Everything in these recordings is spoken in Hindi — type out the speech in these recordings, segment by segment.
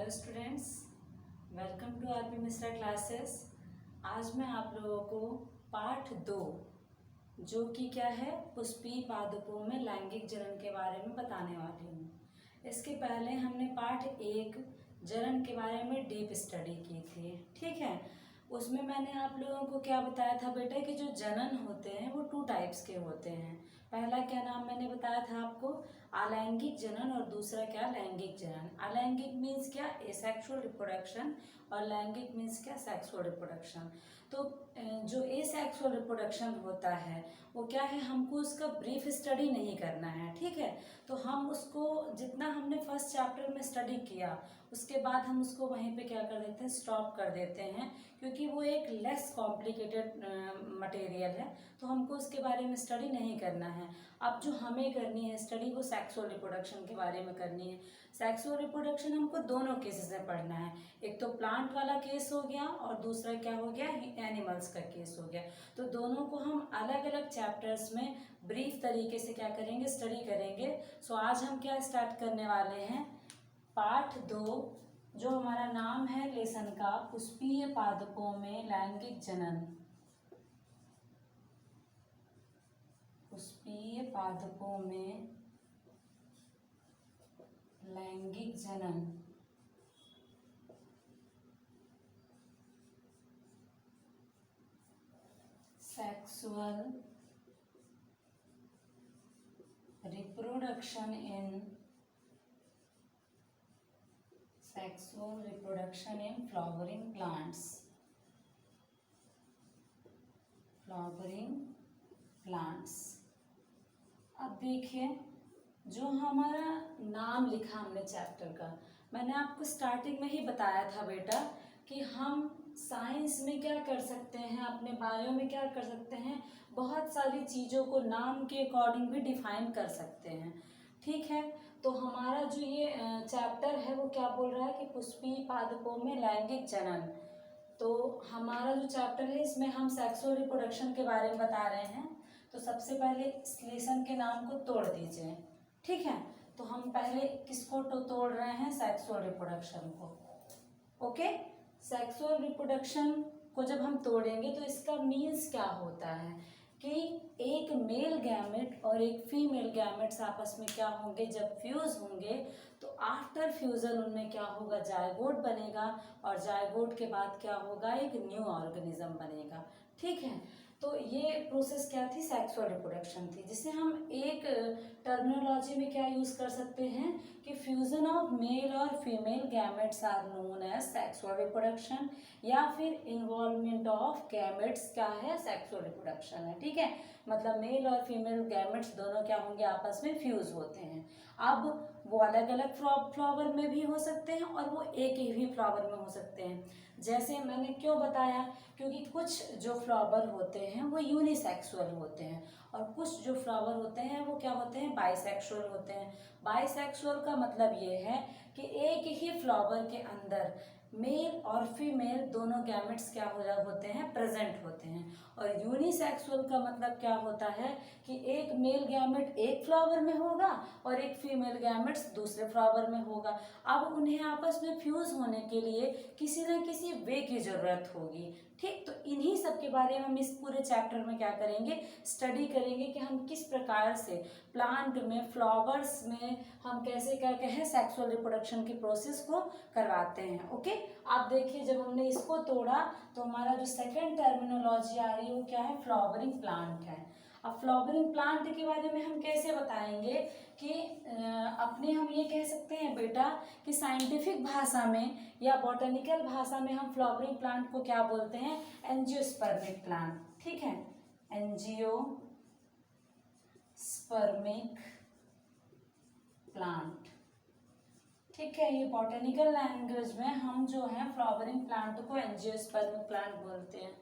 Hello students, welcome to RP Mishra classes. आज मैं आप लोगों को पाठ 2 जो कि क्या है पुष्पीय पादपों में लैंगिक जनन के बारे में बताने वाली हूँ। इसके पहले हमने पाठ 1 जनन के बारे में डीप स्टडी की थी, ठीक है। उसमें मैंने आप लोगों को क्या बताया था बेटा कि जो जनन होते हैं वो 2 टाइप्स के होते हैं। पहला क्या नाम मैंने बताया था आपको, अलैंगिक जनन, और दूसरा क्या लैंगिक जनन। अलैंगिक मीन्स क्या, एसेक्सुअल रिप्रोडक्शन, और लैंगिक मीन्स क्या, सेक्सुअल रिप्रोडक्शन। तो जो एसेक्सुअल रिप्रोडक्शन होता है वो क्या है, हमको उसका ब्रीफ स्टडी नहीं करना है, ठीक है। तो हम उसको जितना हमने फर्स्ट चैप्टर में स्टडी किया उसके बाद हम उसको वहीं पे क्या कर देते हैं, स्टॉप कर देते हैं, क्योंकि वो एक लेस कॉम्प्लिकेटेड मटेरियल है, तो हमको उसके बारे में स्टडी नहीं करना है। अब जो हमें करनी है स्टडी वो सेक्सुअल रिप्रोडक्शन के बारे में करनी है। सेक्सुअल रिप्रोडक्शन हमको दोनों केसेस में पढ़ना है, एक तो प्लांट वाला केस हो गया और दूसरा क्या हो गया, एनिमल्स का केस हो गया। तो दोनों को हम अलग अलग चैप्टर्स में ब्रीफ तरीके से क्या करेंगे, स्टडी करेंगे। सो आज हम क्या स्टार्ट करने वाले हैं, पाठ 2 जो हमारा नाम है लेसन का, पुष्पीय पादपों में लैंगिक जनन। पुष्पीय पादपों में लैंगिक जनन। Sexual reproduction in flowering plants. अब देखिए, जो हमारा नाम लिखा हमने चैप्टर का, मैंने आपको स्टार्टिंग में ही बताया था बेटा कि हम साइंस में क्या कर सकते हैं, अपने बायो में क्या कर सकते हैं, बहुत सारी चीज़ों को नाम के अकॉर्डिंग भी डिफाइन कर सकते हैं, ठीक है। तो हमारा जो ये चैप्टर है वो क्या बोल रहा है कि पुष्पीय पादपों में लैंगिक जनन। तो हमारा जो चैप्टर है इसमें हम सेक्सुअल रिप्रोडक्शन के बारे में बता रहे हैं। तो सबसे पहले इस लेसन के नाम को तोड़ दीजिए, ठीक है। तो हम पहले किसको तोड़ रहे हैं, सेक्सुअल रिप्रोडक्शन को, ओके। सेक्सुअल रिप्रोडक्शन को जब हम तोड़ेंगे तो इसका मीन्स क्या होता है कि एक मेल गैमेट और एक फीमेल गैमेट्स आपस में क्या होंगे, जब फ्यूज होंगे तो आफ्टर फ्यूजन उनमें क्या होगा, जायगोट बनेगा, और जायगोट के बाद क्या होगा, एक न्यू ऑर्गेनिज्म बनेगा, ठीक है। तो ये प्रोसेस क्या थी, सेक्सुअल रिप्रोडक्शन थी, जिसे हम एक टर्मिनोलॉजी में क्या यूज कर सकते हैं कि फ्यूजन ऑफ मेल और female gametes are known as sexual reproduction, या फिर इन्वॉल्वमेंट ऑफ गैमेट्स क्या है, सेक्सुअल रिप्रोडक्शन है, ठीक है। मतलब मेल और फीमेल गैमेट्स दोनों क्या होंगे, आपस में फ्यूज होते हैं। अब वो अलग अलग फ्लावर में भी हो सकते हैं और वो एक ही फ्लावर में हो सकते हैं। जैसे मैंने क्यों बताया, क्योंकि कुछ जो फ्लावर होते हैं वो यूनिसेक्सुअल होते हैं और कुछ जो फ्लावर होते हैं वो क्या होते हैं, बाइसेक्सुअल होते हैं। बाइसेक्सुअल का मतलब ये है कि एक ही फ्लावर के अंदर मेल और फीमेल दोनों गैमेट्स क्या होते हैं, प्रेजेंट होते हैं। और यूनिसेक्सुअल का मतलब क्या होता है कि एक मेल गैमेट एक फ्लावर में होगा और एक फीमेल गैमेट्स दूसरे फ्लावर में होगा। अब उन्हें आपस में फ्यूज होने के लिए किसी न किसी वे की जरूरत होगी, ठीक। तो इन्हीं सब के बारे में हम इस पूरे चैप्टर में क्या करेंगे, स्टडी करेंगे कि हम किस प्रकार से प्लांट में, फ्लावर्स में हम कैसे क्या कहें, सेक्सुअल रिप्रोडक्शन की प्रोसेस को करवाते हैं, ओके। आप देखिए, जब हमने इसको तोड़ा तो हमारा जो सेकेंड टर्मिनोलॉजी आ रही है वो क्या है, फ्लावरिंग प्लांट है। अब फ्लावरिंग प्लांट के बारे में हम कैसे बताएंगे कि अपने हम ये कह सकते हैं बेटा कि साइंटिफिक भाषा में या बॉटनिकल भाषा में हम फ्लावरिंग प्लांट को क्या बोलते हैं, एंजियोस्पर्मिक प्लांट, ठीक है। एंजियोस्पर्मिक प्लांट, ठीक है। ये बॉटनिकल लैंग्वेज में हम जो है फ्लावरिंग प्लांट को एंजियोस्पर्मिक प्लांट बोलते हैं।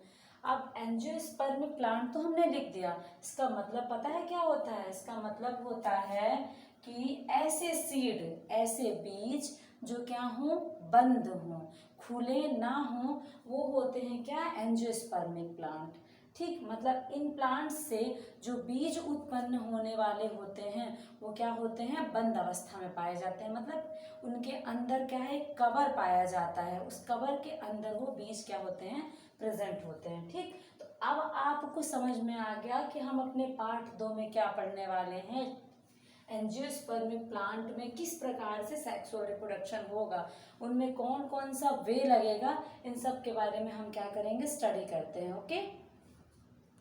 अब एंजियोस्पर्मिक प्लांट तो हमने लिख दिया, इसका मतलब पता है क्या होता है, इसका मतलब होता है कि ऐसे सीड, ऐसे बीज जो क्या हो, बंद हो, खुले ना हो, वो होते हैं क्या, एंजियोस्पर्मिक प्लांट, ठीक, मतलब इन प्लांट्स से जो बीज उत्पन्न होने वाले होते हैं वो क्या होते हैं, बंद अवस्था में पाए जाते हैं। मतलब उनके अंदर क्या है, कवर पाया जाता है, उस कवर के अंदर वो बीज क्या होते हैं, प्रेजेंट होते हैं। ठीक, तो अब आपको समझ में आ गया कि हम अपने पार्ट 2 में क्या पढ़ने वाले हैं। एंजियोस्पर्मिक प्लांट में किस प्रकार से सेक्सुअल रिप्रोडक्शन होगा, उनमें कौन कौन सा वे लगेगा, इन सब के बारे में हम क्या करेंगे, स्टडी करते हैं। ओके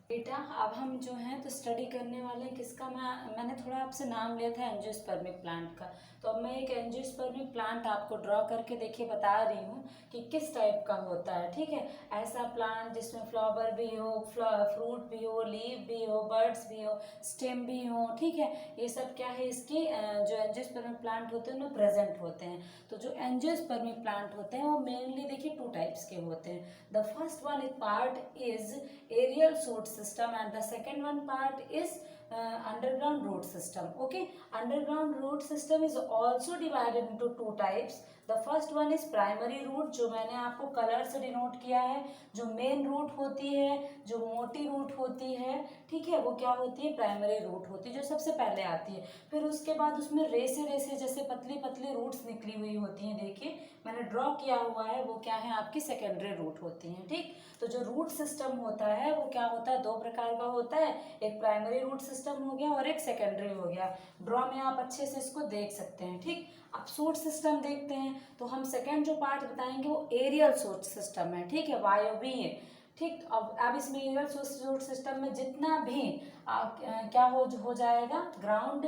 बेटा, अब हम जो हैं तो स्टडी करने वाले हैं किसका, मैंने थोड़ा आपसे नाम लिया था एंजियोस्पर्मिक प्लांट का। तो अब मैं एक एंजियोस्पर्मिक प्लांट आपको ड्रॉ करके देखिए बता रही हूँ कि किस टाइप का होता है। ठीक है, ऐसा प्लांट जिसमें फ्लावर भी हो, फ्रूट भी हो, लीफ भी हो, बर्ड्स भी हो, स्टेम भी हो। ठीक है, ये सब क्या है, इसकी जो एंजियोस्पर्मिक प्लांट होते हैं उनमें प्रेजेंट होते हैं। तो जो एंजियोस्पर्मिक प्लांट होते हैं वो मेनली देखिए 2 टाइप्स के होते हैं। The first one part is aerial shoot system and the second one part is underground root system. Okay, underground root system is also divided into 2 types. The first one is primary root, जो मैंने आपको कलर से डिनोट किया है। जो मेन रूट होती है, जो मोटी रूट होती है, ठीक है, वो क्या होती है, प्राइमरी रूट होती है, जो सबसे पहले आती है। फिर उसके बाद उसमें रेसे रेसे जैसे पतली पतली रूट्स निकली हुई होती हैं। देखिए मैंने ड्रॉ किया हुआ है, वो क्या है, आपकी सेकेंडरी रूट होती हैं। ठीक, तो जो रूट सिस्टम होता है वो क्या होता है, 2 प्रकार का होता है, एक प्राइमरी रूट सिस्टम हो गया और एक सेकेंडरी हो गया। ड्रॉ में आप अच्छे से इसको देख सकते हैं। ठीक, अब शूट सिस्टम देखते हैं तो हम सेकेंड जो पार्ट बताएंगे वो एरियल शूट सिस्टम है। ठीक है, वायवीय। ठीक, अब इसमें एरियल शूट सिस्टम में जितना भी क्या हो जाएगा, ग्राउंड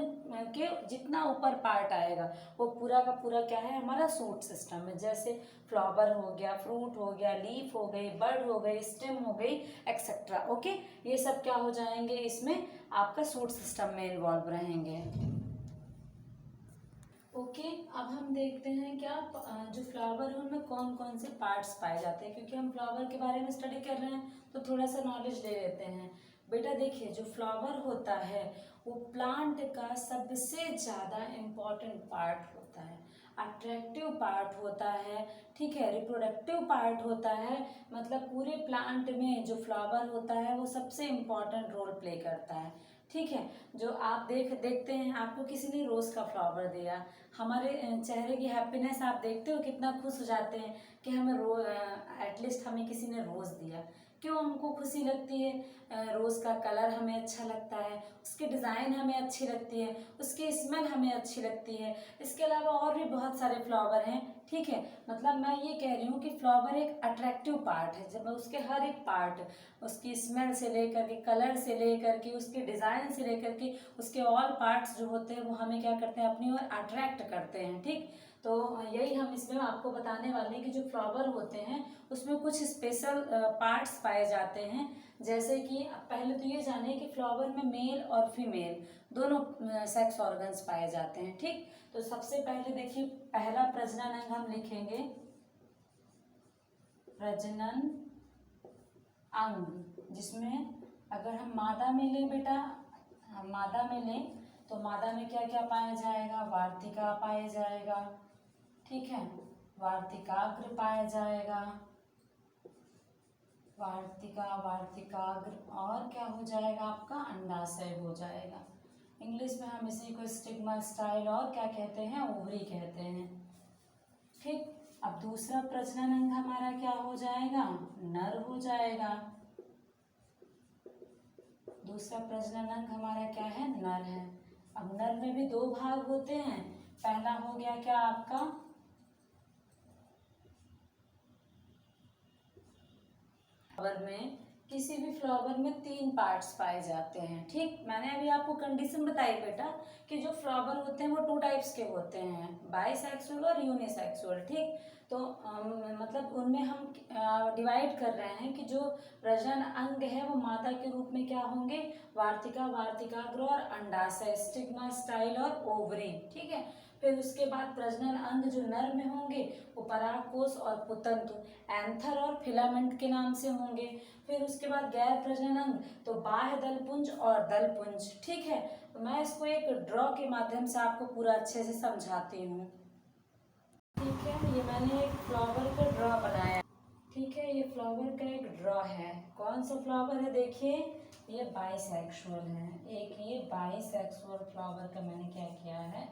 के जितना ऊपर पार्ट आएगा वो पूरा का पूरा क्या है, हमारा शूट सिस्टम है। जैसे फ्लावर हो गया, फ्रूट हो गया, लीफ हो गई, बर्ड हो गई, स्टेम हो गई, एक्सेट्रा। ओके, ये सब क्या हो जाएंगे, इसमें आपका शूट सिस्टम में इन्वॉल्व रहेंगे। ओके, अब हम देखते हैं क्या जो फ्लावर है उनमें कौन कौन से पार्ट्स पाए जाते हैं, क्योंकि हम फ्लावर के बारे में स्टडी कर रहे हैं तो थोड़ा सा नॉलेज ले लेते हैं। बेटा देखिए, जो फ्लावर होता है वो प्लांट का सबसे ज़्यादा इम्पॉर्टेंट पार्ट होता है, अट्रैक्टिव पार्ट होता है। ठीक है, रिप्रोडक्टिव पार्ट होता है। मतलब पूरे प्लांट में जो फ्लावर होता है वो सबसे इम्पॉर्टेंट रोल प्ले करता है। ठीक है, जो आप देखते हैं, आपको किसी ने रोज़ का फ्लावर दिया, हमारे चेहरे की हैप्पीनेस आप देखते हो, कितना खुश हो जाते हैं कि हमें एटलीस्ट हमें किसी ने रोज़ दिया। क्यों हमको खुशी लगती है, रोज़ का कलर हमें अच्छा लगता है, उसकी डिज़ाइन हमें अच्छी लगती है, उसकी स्मेल हमें अच्छी लगती है। इसके अलावा और भी बहुत सारे फ्लावर हैं। ठीक है, मतलब मैं ये कह रही हूँ कि फ्लावर एक अट्रैक्टिव पार्ट है। जब उसके हर एक पार्ट, उसकी स्मेल से लेकर के, कलर से लेकर के, उसके डिज़ाइन से लेकर के, उसके ऑल पार्ट्स जो होते हैं वो हमें क्या करते हैं, अपनी ओर अट्रैक्ट करते हैं। ठीक, तो यही हम इसमें आपको बताने वाले हैं कि जो फ्लावर होते हैं उसमें कुछ स्पेशल पार्ट्स पाए जाते हैं। जैसे कि पहले तो ये जाने कि फ्लावर में मेल और फीमेल दोनों सेक्स ऑर्गन्स पाए जाते हैं। ठीक, तो सबसे पहले देखिए, पहला प्रजनन अंग हम लिखेंगे, प्रजनन अंग, जिसमें अगर हम मादा में लें बेटा, हम मादा में लें तो मादा में क्या क्या पाया जाएगा, वार्तिका पाया जाएगा। ठीक है, वार्तिकाग्र पाया जाएगा, वार्तिकाग्र, और क्या हो जाएगा, आपका अंडाशय हो जाएगा। इंग्लिश में हम इसी को स्टिग्मा स्टाइल और क्या कहते हैं, ओवरी कहते हैं। ठीक, अब दूसरा प्रजनन अंग हमारा क्या हो जाएगा, नर हो जाएगा। दूसरा प्रजनन अंग हमारा क्या है, नर है। अब नर में भी 2 भाग होते हैं। पहला हो गया क्या आपका, फ्लावर में, किसी भी फ्लावर में 3 पार्ट्स पाए जाते हैं। ठीक, मैंने अभी आपको कंडीशन बताई बेटा कि जो फ्लावर होते हैं वो 2 टाइप्स के होते हैं, बाइसेक्सुअल और यूनिसेक्सुअल। ठीक, तो मतलब उनमें हम डिवाइड कर रहे हैं कि जो प्रजनन अंग है वो मादा के रूप में क्या होंगे, वार्तिका, वार्तिकाग्र और अंडाशय, स्टिग्मा स्टाइल और ओवरी। ठीक है, फिर उसके बाद प्रजनन अंग जो नर में होंगे वो परागकोश और पुतंतु, एंथर और फिलामेंट के नाम से होंगे। फिर उसके बाद गैर प्रजनन अंग तो बाह्य दलपुंज और दलपुंज। ठीक है, तो मैं इसको एक ड्रॉ के माध्यम से आपको पूरा अच्छे से समझाती हूँ। ठीक है, ये मैंने एक फ्लावर का ड्रॉ बनाया। ठीक है, है, ये फ्लावर का एक ड्रॉ है। कौन सा फ्लावर है देखिए, ये बाइसेक्सुअल है। एक ये बाइसेक्सुअल फ्लावर का मैंने क्या किया है,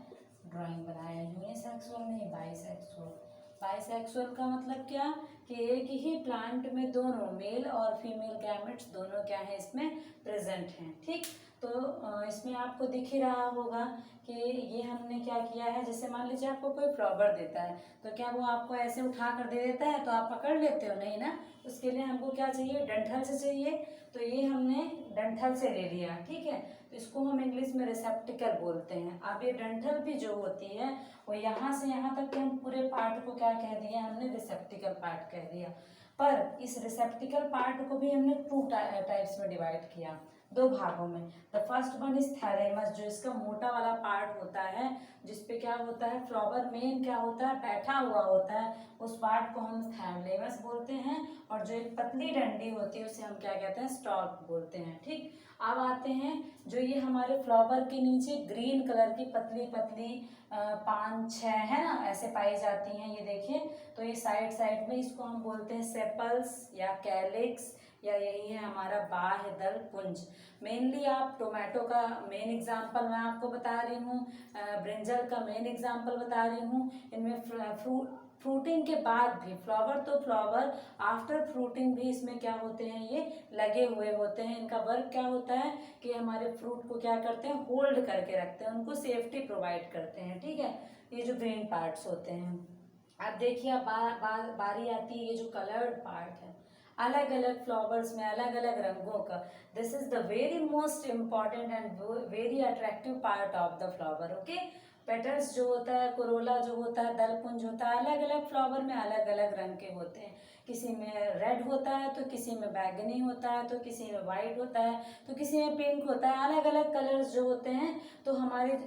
ड्राइंग बनाया है। यूनिसेक्सुअल नहीं, बाइसेक्सुअल। बाइसेक्सुअल का मतलब क्या कि एक ही प्लांट में दोनों मेल और फीमेल गैमेट्स दोनों क्या है इसमें प्रेजेंट हैं। ठीक, तो इसमें आपको दिख ही रहा होगा कि ये हमने क्या किया है। जैसे मान लीजिए आपको कोई फ्लावर देता है तो क्या वो आपको ऐसे उठा कर दे देता है तो आप पकड़ लेते हो, नहीं ना। उसके लिए हमको क्या चाहिए, डंठल से चाहिए। तो ये हमने डंठल से ले लिया, ठीक है। तो इसको हम इंग्लिश में रिसेप्टिकल बोलते हैं। अब ये डंठल भी जो होती है वो यहाँ से यहाँ तक के हम पूरे पार्ट को क्या कह दिया, हमने रिसेप्टिकल पार्ट कह दिया। पर इस रिसेप्टिकल पार्ट को भी हमने टू टाइप्स में डिवाइड किया, दो भागों में। The first one is thalamus, जो इसका मोटा वाला पार्ट होता है, जिसपे क्या होता है, फ्लावर मेन क्या होता है, बैठा हुआ होता है, उस पार्ट को हम थैलेमस बोलते हैं। और जो एक पतली डंडी होती है उसे हम क्या कहते हैं, स्टॉक बोलते हैं। ठीक, अब आते हैं जो ये हमारे फ्लावर के नीचे ग्रीन कलर की पतली पतली 5-6 है ना, ऐसे पाई जाती हैं, ये देखिए। तो ये साइड साइड में इसको हम बोलते हैं सेपल्स या कैलिक्स, या यही है हमारा बाह्य दल पुंज। मेनली आप टोमेटो का मेन एग्जाम्पल मैं आपको बता रही हूँ, ब्रिंजल का मेन एग्जाम्पल बता रही हूँ। इनमें फ्रूटिंग के बाद भी, फ्लावर तो फ्लावर, आफ्टर फ्रूटिंग भी इसमें क्या होते हैं, ये लगे हुए होते हैं। इनका वर्क क्या होता है कि हमारे फ्रूट को क्या करते हैं, होल्ड करके रखते हैं, उनको सेफ्टी प्रोवाइड करते हैं। ठीक है, ये जो ग्रीन पार्ट्स होते हैं। अब देखिए अब बारी आती है ये जो कलर्ड पार्ट है, अलग अलग फ्लावर्स में अलग अलग रंगों का। This is the very most important and very attractive part of the flower. Okay, petals जो होता है, कोरोला जो होता है, दलपुंज होता है, अलग अलग फ्लावर में अलग अलग रंग के होते हैं। किसी में रेड होता है तो किसी में बैगनी होता है, तो किसी में वाइट होता है, तो किसी में पिंक होता है, अलग अलग कलर्स जो होते हैं। तो हमारे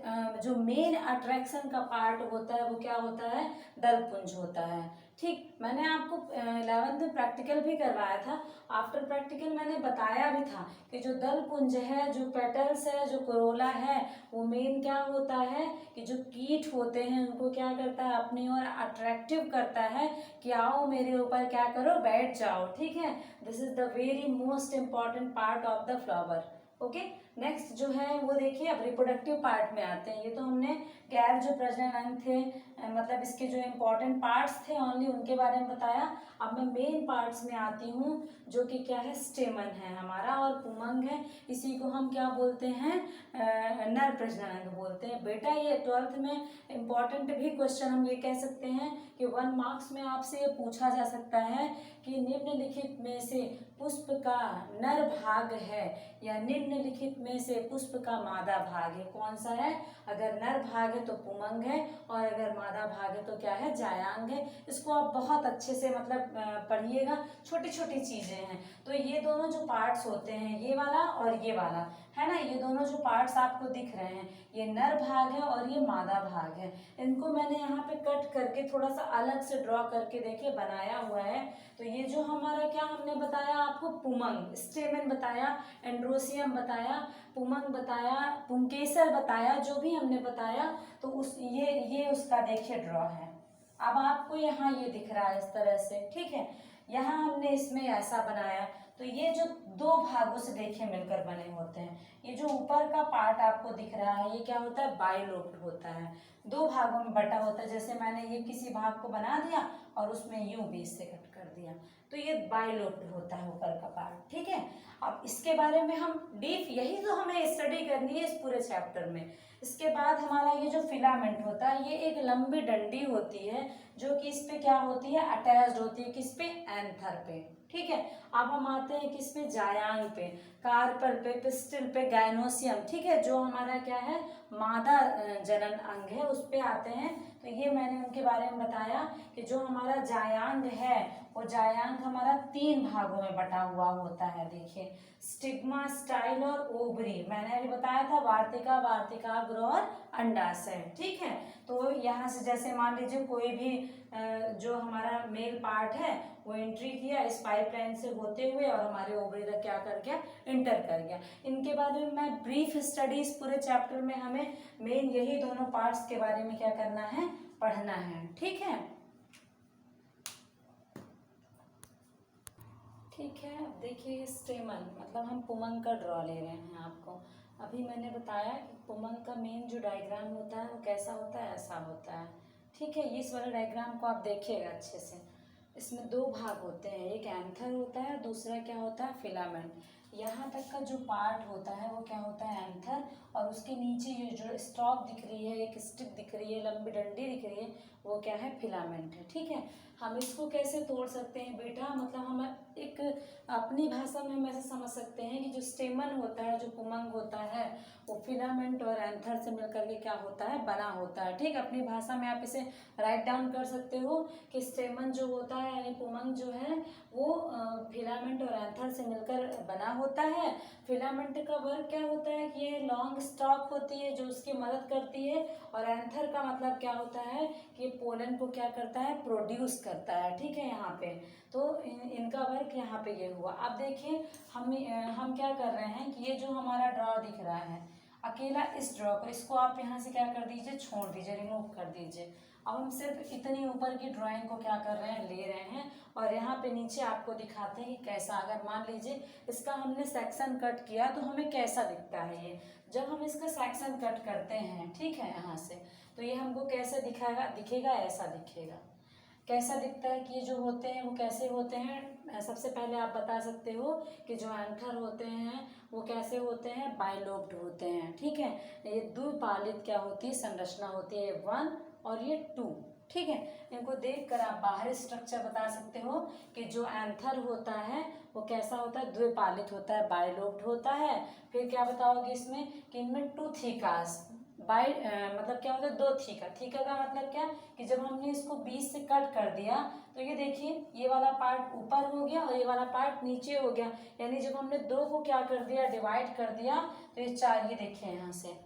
जो मेन अट्रैक्शन का पार्ट होता है वो क्या होता है, दलपुंज होता है। ठीक, मैंने आपको 11th में प्रैक्टिकल भी करवाया था। आफ्टर प्रैक्टिकल मैंने बताया भी था कि जो दलपुंज है, जो पेटल्स है, जो कोरोला है, वो मेन क्या होता है कि जो कीट होते हैं उनको क्या करता है, अपनी ओर अट्रैक्टिव करता है कि आओ मेरे ऊपर क्या करो, बैठ जाओ। ठीक है, this is the very most important part of the flower. Okay, next जो है वो देखिए, अब रिप्रोडक्टिव पार्ट में आते हैं। ये तो हमने गैर जो प्रजनन अंग थे, मतलब इसके जो इम्पोर्टेंट पार्ट्स थे ओनली उनके बारे में बताया। अब मैं मेन पार्ट्स में आती हूँ, जो कि क्या है, स्टेमन है हमारा और पुमंग है। इसी को हम क्या बोलते हैं, नर प्रजनन अंग बोलते हैं। बेटा ये 12th में इम्पॉर्टेंट भी क्वेश्चन हम ये कह सकते हैं कि 1 मार्क्स में आपसे ये पूछा जा सकता है कि निम्नलिखित में से पुष्प का नर भाग है या निम्नलिखित में से पुष्प का मादा भाग है, कौन सा है। अगर नर भाग है तो पुमंग है, और अगर मादा भाग है तो क्या है, जायांग है। इसको आप बहुत अच्छे से मतलब पढ़िएगा, छोटी छोटी चीजें हैं। तो ये दोनों जो पार्ट्स होते हैं, ये वाला और ये वाला है ना, ये दोनों जो पार्ट्स आपको दिख रहे हैं, ये नर भाग है और ये मादा भाग है। इनको मैंने यहाँ पे कट करके थोड़ा सा अलग से ड्रॉ करके देखिए बनाया हुआ है। तो ये जो हमारा क्या हमने बताया आपको, पुमंग, स्टेमन बताया, एंड्रोसियम बताया, पुमंग बताया, पुंकेसर बताया, जो भी हमने बताया। तो उस ये उसका देखिए ड्रॉ है। अब आपको यहाँ ये दिख रहा है इस तरह से, ठीक है। यहाँ हमने इसमें ऐसा बनाया। तो ये जो दो भागों से देखिए मिलकर बने होते हैं। ये जो ऊपर का पार्ट आपको दिख रहा है ये क्या होता है, बाइलोब्ड होता है, दो भागों में बटा होता है। जैसे मैंने ये किसी भाग को बना दिया और उसमें यूं बीच से कट कर दिया, तो ये बाइलोब्ड होता है ऊपर का पार्ट। ठीक है, अब इसके बारे में हम डीप, यही तो हमें स्टडी करनी है इस पूरे चैप्टर में। इसके बाद हमारा ये जो फिलामेंट होता है, ये एक लंबी डंडी होती है जो कि इस पे क्या होती है, अटैच्ड होती है, किस पे, एंथर पे। ठीक है, अब हम आते हैं किस पे, जायांग पे, कार्पल पे, पिस्टिल पे, गायनोसियम। ठीक है, जो हमारा क्या है, मादा जनन अंग है, उस पे आते हैं। तो ये मैंने उनके बारे में बताया कि जो हमारा जायांग है वो जायांग हमारा 3 भागों में बटा हुआ होता है। देखिए, स्टिग्मा, स्टाइल और ओवरी। मैंने अभी बताया था वार्तिका, वार्तिकाग्र और अंडाशय। ठीक है, तो यहाँ से जैसे मान लीजिए कोई भी जो हमारा मेल पार्ट है वो एंट्री किया इस पाइपलाइन से होते हुए और हमारे ओवरी तक क्या कर गया, इंटर कर गया। इनके बारे में मैं ब्रीफ स्टडी, इस पूरे चैप्टर में हमें मेन यही दोनों पार्ट्स के बारे में क्या करना है, पढ़ना है। ठीक है, ठीक है, अब देखिए स्टेमन मतलब हम पुमंग का ड्रॉ ले रहे हैं आपको। अभी मैंने बताया कि पुमंग का मेन जो डायग्राम होता है वो कैसा होता है, ऐसा होता है। ठीक है, इस वाले डायग्राम को आप देखिएगा अच्छे से। इसमें दो भाग होते हैं, एक एंथर होता है, दूसरा क्या होता है फिलामेंट। यहाँ तक का जो पार्ट होता है वो क्या होता है एंथर, और उसके नीचे ये जो स्टॉक दिख रही है, एक स्टिक दिख रही है, लंबी डंडी दिख रही है, वो क्या है फिलामेंट है। ठीक है, हम इसको कैसे तोड़ सकते हैं बेटा, मतलब हम एक अपनी भाषा में हम ऐसे समझ सकते हैं कि जो स्टेमन होता है, जो पुमंग होता है, वो फिलामेंट और एंथर से मिलकर के क्या होता है, बना होता है। ठीक, अपनी भाषा में आप इसे राइट डाउन कर सकते हो कि स्टेमन जो होता है यानी पुमंग जो है वो फिलामेंट और एंथर से मिलकर बना होता है। फिलामेंट का वर्क क्या होता है कि ये लॉन्ग स्टॉक होती है जो उसकी मदद करती है, और एंथर का मतलब क्या होता है कि ये पोलन को क्या करता है, प्रोड्यूस करता है। ठीक है, यहाँ पे तो इनका वर्क यहाँ पे ये हुआ। अब देखिए हम क्या कर रहे हैं कि ये जो हमारा ड्रॉ दिख रहा है अकेला, इस ड्रॉ को, इसको आप यहाँ से क्या कर दीजिए, छोड़ दीजिए, रिमूव कर दीजिए। अब हम सिर्फ इतनी ऊपर की ड्राइंग को क्या कर रहे हैं, ले रहे हैं, और यहाँ पे नीचे आपको दिखाते हैं कि कैसा, अगर मान लीजिए इसका हमने सेक्शन कट किया तो हमें कैसा दिखता है ये। जब हम इसका सेक्शन कट करते हैं, ठीक है, यहाँ से, तो ये हमको कैसे दिखेगा, ऐसा दिखेगा। कैसा दिखता है कि ये जो होते हैं वो कैसे होते हैं, सबसे पहले आप बता सकते हो कि जो एंथर होते हैं वो कैसे होते हैं, बाइलोब्ड होते हैं। ठीक है, ये द्विपालित क्या होती है, संरचना होती है, 1 और ये 2। ठीक है, इनको देखकर आप बाहरी स्ट्रक्चर बता सकते हो कि जो एंथर होता है वो कैसा होता है, द्विपालित होता है, बाइलोब्ड होता है। फिर क्या बताओगे इसमें कि इनमें 2 थीकास, मतलब क्या होता है, 2 थीका। थीका का मतलब क्या कि जब हमने इसको बीच से कट कर दिया तो ये देखिए ये वाला पार्ट ऊपर हो गया और ये वाला पार्ट नीचे हो गया, यानी जब हमने 2 को क्या कर दिया, डिवाइड कर दिया, तो ये 4, ये देखिए यहाँ से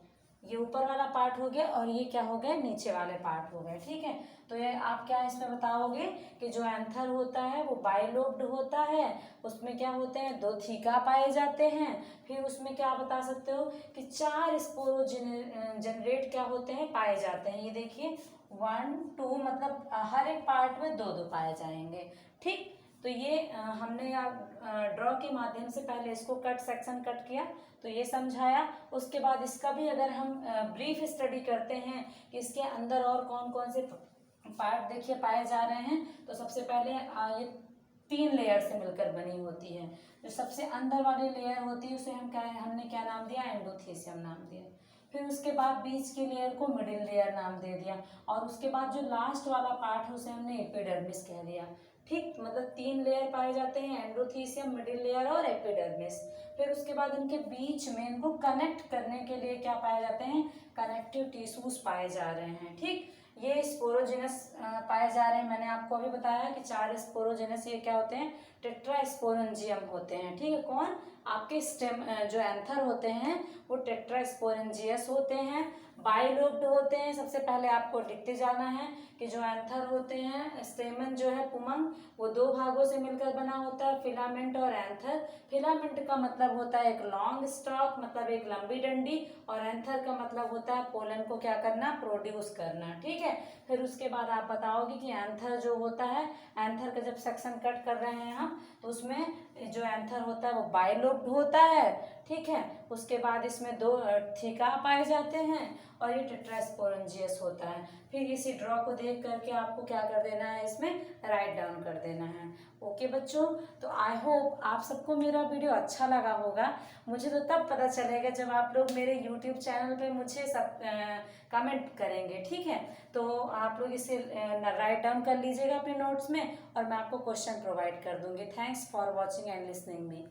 ये ऊपर वाला पार्ट हो गया और ये क्या हो गया, नीचे वाले पार्ट हो गए। ठीक है, तो ये आप क्या इसमें बताओगे कि जो एंथर होता है वो बाइलोब्ड होता है, उसमें क्या होते हैं, 2 थीका पाए जाते हैं। फिर उसमें क्या बता सकते हो कि 4 स्पोरो जनरेट क्या होते हैं, पाए जाते हैं। ये देखिए 1 2 मतलब हर एक पार्ट में 2 पाए जाएंगे। ठीक, तो ये हमने ड्रॉ के माध्यम से पहले इसको सेक्शन कट किया तो ये समझाया। उसके बाद इसका भी अगर हम ब्रीफ स्टडी करते हैं कि इसके अंदर और कौन कौन से पार्ट देखिए पाए जा रहे हैं, तो सबसे पहले ये 3 लेयर से मिलकर बनी होती है। जो सबसे अंदर वाली लेयर होती है उसे हमने क्या नाम दिया, एंडोथीसियम नाम दिया। फिर उसके बाद बीच की लेयर को मिडिल लेयर नाम दे दिया, और उसके बाद जो लास्ट वाला पार्ट है उसे हमने एपिडर्मिस कह दिया। ठीक, मतलब 3 लेयर पाए जाते हैं, एंडोथीसियम, मिडिल लेयर और एपिडर्मिस। फिर उसके बाद इनके बीच में इनको कनेक्ट करने के लिए क्या पाए जाते हैं, कनेक्टिव टिश्यूज पाए जा रहे हैं। ठीक, ये स्पोरोजेनस पाए जा रहे हैं। मैंने आपको अभी बताया कि 4 स्पोरोजेनस ये क्या होते हैं, टेट्रास्पोरेंजियम होते हैं। ठीक है, कौन, आपके स्टेम जो एंथर होते हैं वो टेट्रास्पोरेंजियस होते हैं, बाइलोब्ड होते हैं। सबसे पहले आपको लिखते जाना है कि जो एंथर होते हैं, स्टेमन जो है पुमंग, वो 2 भागों से मिलकर बना होता है, फिलामेंट और एंथर। फिलामेंट का मतलब होता है एक लॉन्ग स्टॉक, मतलब एक लंबी डंडी, और एंथर का मतलब होता है पोलन को क्या करना, प्रोड्यूस करना। ठीक है, फिर उसके बाद आप बताओगे कि एंथर जो होता है, एंथर का जब सेक्शन कट कर रहे हैं हम तो उसमें जो एंथर होता है वो बाइलोब्ड होता है। ठीक है, उसके बाद इसमें 2 थीका पाए जाते हैं और ये टेट्रास्पोरेंजियस होता है। फिर इसी ड्रॉ को देख करके आपको क्या कर देना है, इसमें राइट डाउन कर देना है। ओके बच्चों, तो आई होप आप सबको मेरा वीडियो अच्छा लगा होगा। मुझे तो तब पता चलेगा जब आप लोग मेरे यूट्यूब चैनल पे मुझे सब कमेंट करेंगे। ठीक है, तो आप लोग इसे राइट डाउन कर लीजिएगा अपने नोट्स में, और मैं आपको क्वेश्चन प्रोवाइड कर दूंगी। Thanks for watching and listening me.